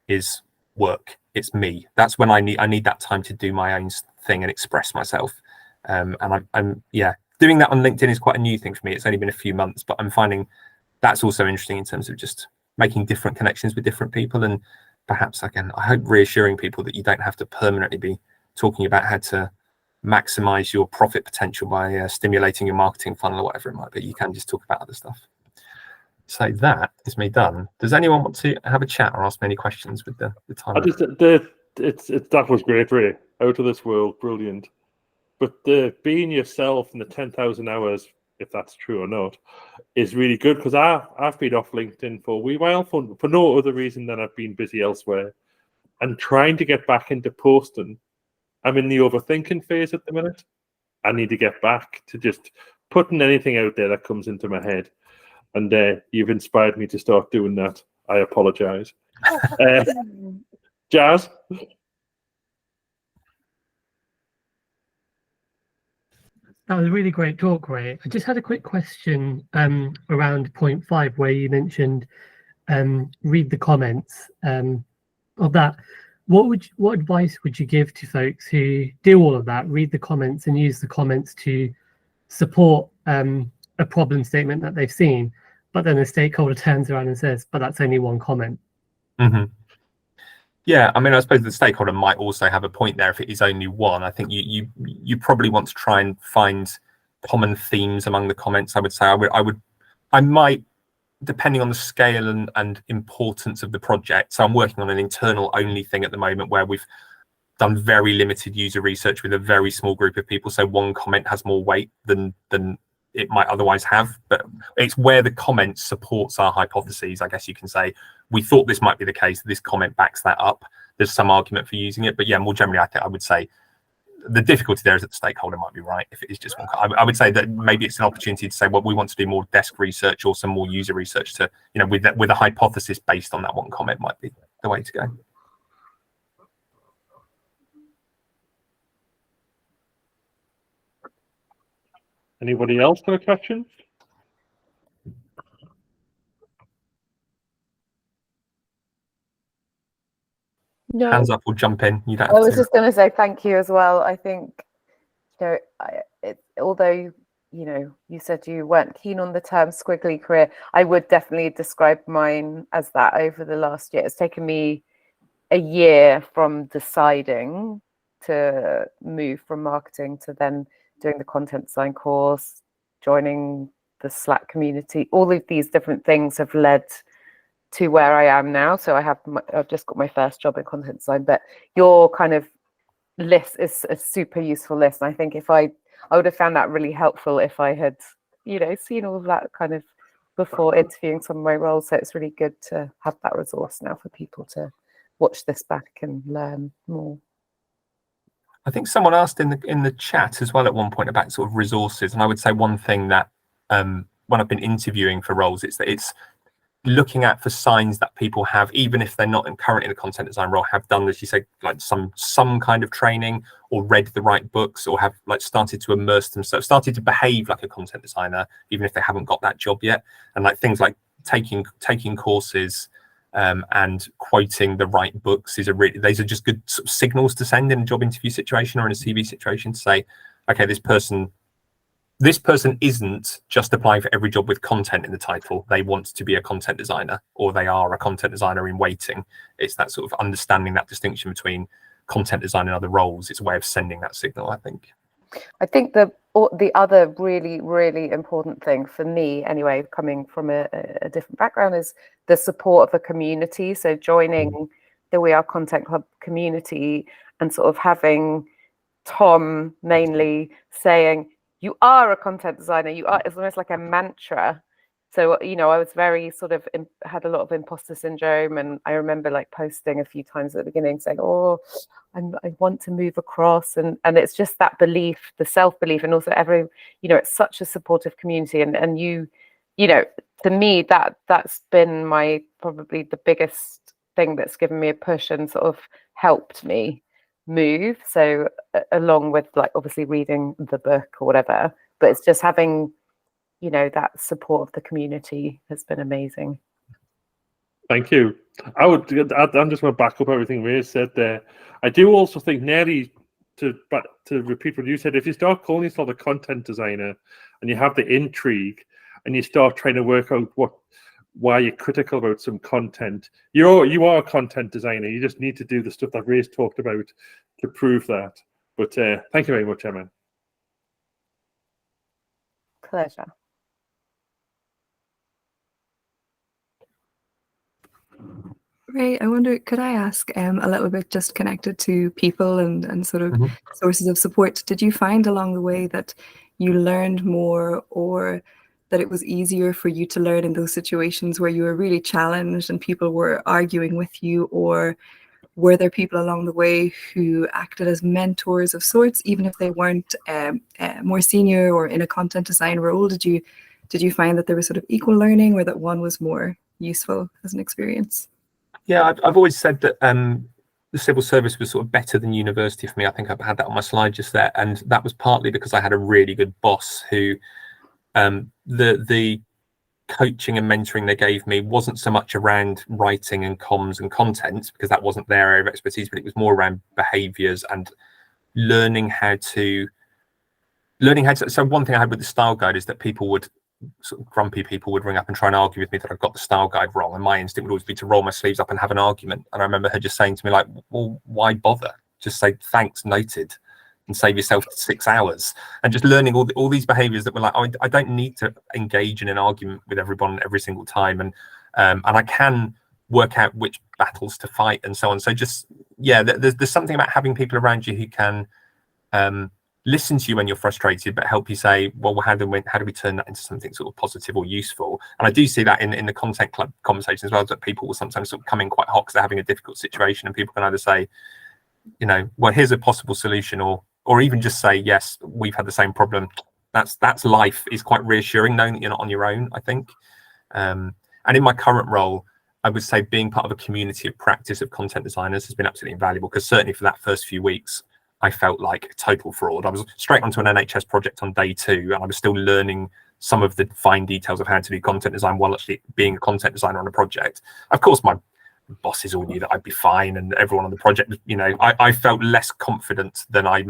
is work. It's me. That's when I need that time to do my own thing and express myself. And I'm doing that on LinkedIn is quite a new thing for me. It's only been a few months, but I'm finding that's also interesting in terms of just making different connections with different people, and perhaps I hope reassuring people that you don't have to permanently be talking about how to maximize your profit potential by stimulating your marketing funnel or whatever it might be. You can just talk about other stuff. So that is me done. Does anyone want to have a chat or ask me any questions with the time? That was great, Ray. Out of this world, brilliant. But the being yourself and the 10,000 hours, if that's true or not, is really good, because I've been off LinkedIn for a wee while for no other reason than I've been busy elsewhere, and trying to get back into posting. I'm in the overthinking phase at the minute. I need to get back to just putting anything out there that comes into my head. And you've inspired me to start doing that. I apologize. Jazz? That was a really great talk, Ray. I just had a quick question around point 5, where you mentioned read the comments of that. What advice would you give to folks who do all of that, read the comments and use the comments to support a problem statement that they've seen, but then a stakeholder turns around and says, but that's only one comment? Mm-hmm. Yeah, I mean, I suppose the stakeholder might also have a point there if it is only one. I think you probably want to try and find common themes among the comments. I would say I might, depending on the scale and importance of the project. So I'm working on an internal only thing at the moment where we've done very limited user research with a very small group of people. So one comment has more weight than it might otherwise have, but it's where the comment supports our hypotheses. I guess you can say, we thought this might be the case. This comment backs that up. There's some argument for using it, but yeah, more generally, I would say the difficulty there is that the stakeholder might be right if it is just one. I would say that maybe it's an opportunity to say, well, we want to do more desk research or some more user research to, with a hypothesis based on that one comment might be the way to go. Anybody else got a question? No. Hands up or jump in. You don't have I was to. just going to say thank you as well. I think, although you said you weren't keen on the term squiggly career, I would definitely describe mine as that over the last year. It's taken me a year from deciding to move from marketing to then doing the content design course, joining the Slack community. All of these different things have led to where I am now. So I've just got my first job in content design, but your kind of list is a super useful list. And I think if I would have found that really helpful if I had, seen all of that kind of before interviewing some of my roles. So it's really good to have that resource now for people to watch this back and learn more. I think someone asked in the chat as well at one point about sort of resources, and I would say one thing that when I've been interviewing for roles, it's looking at for signs that people have, even if they're not currently in a content design role, have done, as you say, like some kind of training or read the right books, or have like started to immerse themselves, started to behave like a content designer, even if they haven't got that job yet. And like things like taking courses and quoting the right books these are just good sort of signals to send in a job interview situation or in a CV situation to say, okay, this person isn't just applying for every job with content in the title. They want to be a content designer, or they are a content designer in waiting. It's that sort of understanding that distinction between content design and other roles. It's a way of sending that signal, I think. I think the other really, really important thing for me, anyway, coming from a different background, is the support of a community. So joining the We Are Content Club community and sort of having Tom mainly saying, you are a content designer, it's almost like a mantra. So, I was very sort of had a lot of imposter syndrome, and I remember like posting a few times at the beginning saying, oh, I want to move across, and it's just that belief, the self-belief, and also it's such a supportive community, and you you know, to me, that's been my probably the biggest thing that's given me a push and sort of helped me move. So along with like obviously reading the book or whatever, but it's just having, you know, that support of the community has been amazing. Thank you. I'm just going to back up everything Ray said there. I do also think nearly to repeat what you said, if you start calling yourself a content designer and you have the intrigue and you start trying to work out why you're critical about some content, you are a content designer. You just need to do the stuff that Ray's talked about to prove that. But thank you very much, Emma. Pleasure. Ray, I wonder, could I ask a little bit just connected to people and sort of sources of support? Did you find along the way that you learned more, or that it was easier for you to learn in those situations where you were really challenged and people were arguing with you? Or were there people along the way who acted as mentors of sorts, even if they weren't more senior or in a content design role? Did you find that there was sort of equal learning, or that one was more useful as an experience? Yeah, I've always said that the civil service was sort of better than university for me. I think I've had that on my slide just there, and that was partly because I had a really good boss who the coaching and mentoring they gave me wasn't so much around writing and comms and content, because that wasn't their area of expertise, but it was more around behaviors and learning how to. So one thing I had with the style guide is that people would, sort of grumpy people would ring up and try and argue with me that I've got the style guide wrong, and my instinct would always be to roll my sleeves up and have an argument. And I remember her just saying to me, like, well, why bother? Just say thanks, noted, and save yourself 6 hours. And just learning all these behaviors that were like, oh, I don't need to engage in an argument with everyone every single time, and I can work out which battles to fight and so on. So just, yeah, there's something about having people around you who can listen to you when you're frustrated, but help you say, well, how do we turn that into something sort of positive or useful? And I do see that in the content club conversation as well, that people will sometimes sort of come in quite hot because they're having a difficult situation, and people can either say, you know, well, here's a possible solution, or even just say, yes, we've had the same problem. That's life, is quite reassuring, knowing that you're not on your own, I think. And in my current role, I would say being part of a community of practice of content designers has been absolutely invaluable, because certainly for that first few weeks, I felt like a total fraud. I was straight onto an NHS project on day 2, and I was still learning some of the fine details of how to do content design while actually being a content designer on a project. Of course, my bosses all knew that I'd be fine, and everyone on the project, you know, I felt less confident than I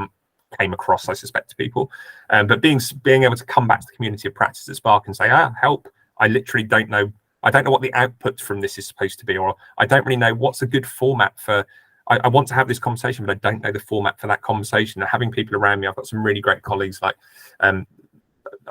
came across, I suspect, to people. But being able to come back to the community of practice at Spark and say, help, I literally don't know. I don't know what the output from this is supposed to be, or I don't really know what's a good format for. I want to have this conversation, but I don't know the format for that conversation. And having people around me, I've got some really great colleagues, like I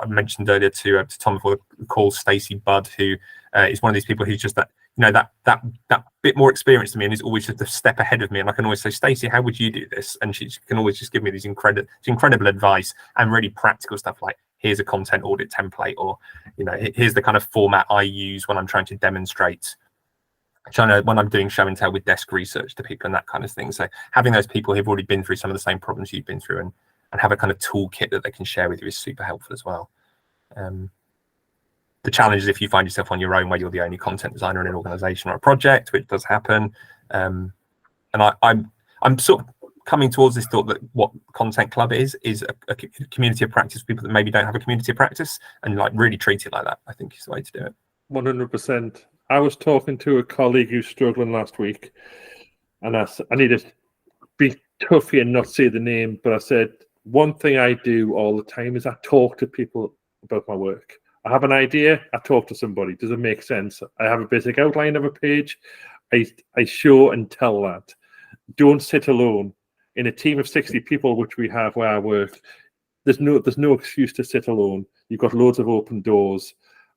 mentioned earlier to Tom before the call, Stacey Budd, who is one of these people who's just that, you know, that bit more experienced than me, and is always just a step ahead of me. And I can always say, Stacey, how would you do this? And she can always just give me these incredible advice and really practical stuff, like, here's a content audit template, or, you know, here's the kind of format I use when I'm trying to demonstrate, when I'm doing show and tell with desk research to people and that kind of thing. So having those people who've already been through some of the same problems you've been through and have a kind of toolkit that they can share with you is super helpful as well. The challenge is if you find yourself on your own, where you're the only content designer in an organization or a project, which does happen. And I'm sort of coming towards this thought that what Content Club is a community of practice for people that maybe don't have a community of practice, and like really treat it like that, I think, is the way to do it. 100%. I was talking to a colleague who's struggling last week, and I need to be tough here and not say the name, but I said, one thing I do all the time is I talk to people about my work. I have an idea, I talk to somebody. Does it make sense? I have a basic outline of a page. I show and tell that. Don't sit alone. In a team of 60 people, which we have where I work, there's no excuse to sit alone. You've got loads of open doors.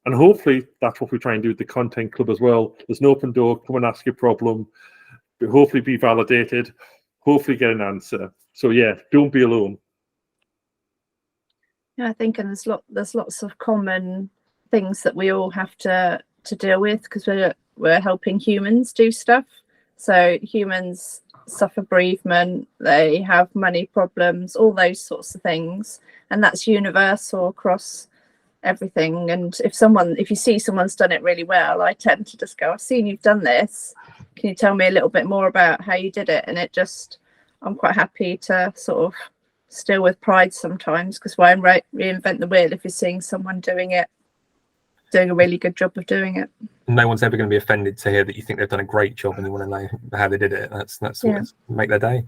And hopefully that's what we try and do with the Content Club as well. There's an open door, come and ask your problem, hopefully be validated, hopefully get an answer. So yeah, don't be alone. Yeah, I think, and there's lots of common things that we all have to deal with, because we're helping humans do stuff. So humans suffer bereavement, they have money problems, all those sorts of things, and that's universal across everything. And if you see someone's done it really well, I tend to just go, I've seen you've done this, can you tell me a little bit more about how you did it? And I'm quite happy to sort of steal with pride sometimes, because why reinvent the wheel if you're seeing someone doing a really good job of doing it. No one's ever going to be offended to hear that you think they've done a great job and you want to know how they did it. That's what make their day.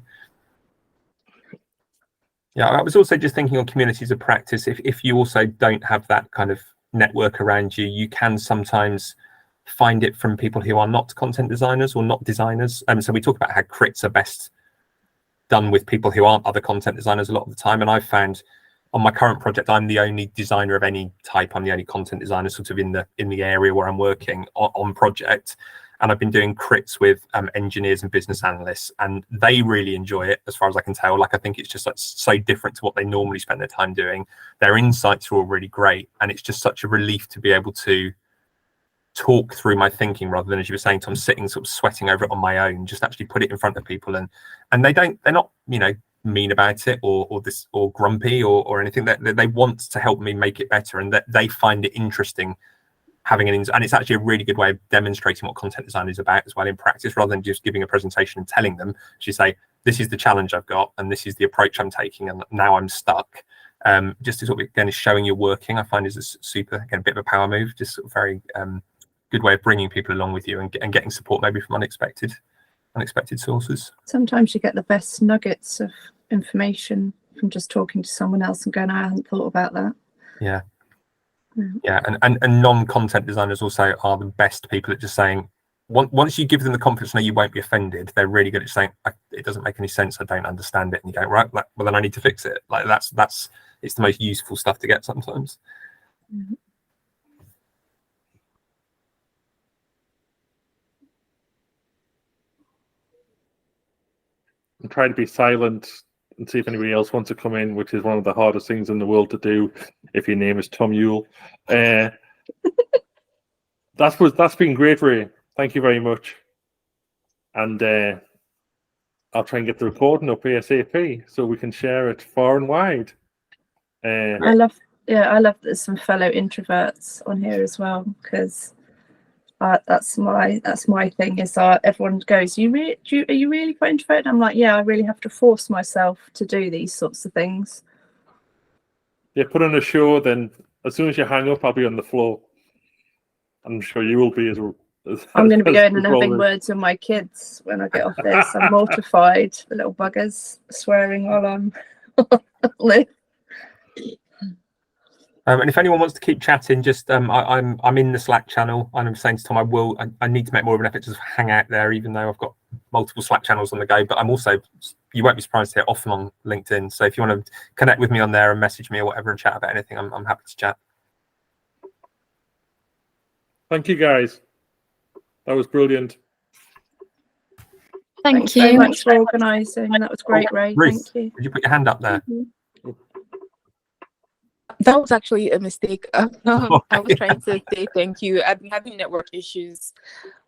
Yeah, I was also just thinking on communities of practice. If you also don't have that kind of network around you, you can sometimes find it from people who are not content designers or not designers. So we talk about how crits are best done with people who aren't other content designers a lot of the time. And I've found on my current project, I'm the only designer of any type. I'm the only content designer sort of in the area where I'm working on project. And I've been doing crits with engineers and business analysts, and they really enjoy it, as far as I can tell. Like, I think it's just like so different to what they normally spend their time doing. Their insights are all really great, and it's just such a relief to be able to talk through my thinking rather than, as you were saying, Tom, sitting sort of sweating over it on my own. Just actually put it in front of people, and they're not mean about it or grumpy or anything. That they want to help me make it better, and that they find it interesting having and it's actually a really good way of demonstrating what content design is about as well in practice, rather than just giving a presentation and telling them. You say, this is the challenge I've got and this is the approach I'm taking, and now I'm stuck. Just to sort of, again, is showing you're working, I find, is a super, again, a bit of a power move. Just sort of very good way of bringing people along with you and getting support maybe from unexpected sources. Sometimes you get the best nuggets of information from just talking to someone else and going, I hadn't thought about that. Yeah. And non-content designers also are the best people at just saying, once you give them the confidence, you won't be offended, they're really good at saying, it doesn't make any sense, I don't understand it, and you go, right, well then I need to fix it. Like that's it's the most useful stuff to get sometimes. Mm-hmm. I'm trying to be silent and see if anybody else wants to come in, which is one of the hardest things in the world to do if your name is Tom Yule. That's been great, Ray. Thank you very much. And I'll try and get the recording up ASAP so we can share it far and wide. I love that there's some fellow introverts on here as well, because that's my thing. Is everyone goes, are you really quite introverted? I'm like, yeah, I really have to force myself to do these sorts of things. Yeah, put on a show, then as soon as you hang up, I'll be on the floor. I'm sure you will be as well. I'm going to be going and having words with my kids when I get off this. I'm mortified. The little buggers swearing while I'm live. And if anyone wants to keep chatting, just I'm in the Slack channel. I'm saying to Tom, I need to make more of an effort to hang out there, even though I've got multiple Slack channels on the go. But I'm also, you won't be surprised to hear, often on LinkedIn. So if you want to connect with me on there and message me or whatever and chat about anything, I'm happy to chat. Thank you, guys. That was brilliant. Thanks very much for organising. That was great, Ray. Ruth, thank you. would you put your hand up there? That was actually a mistake. I was trying to say thank you. I've been having network issues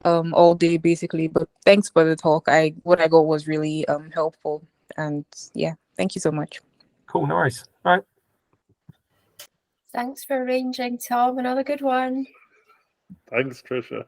all day, basically. But thanks for the talk. What I got was really helpful. And yeah, thank you so much. Cool, no worries. All right. Thanks for arranging, Tom. Another good one. Thanks, Trisha.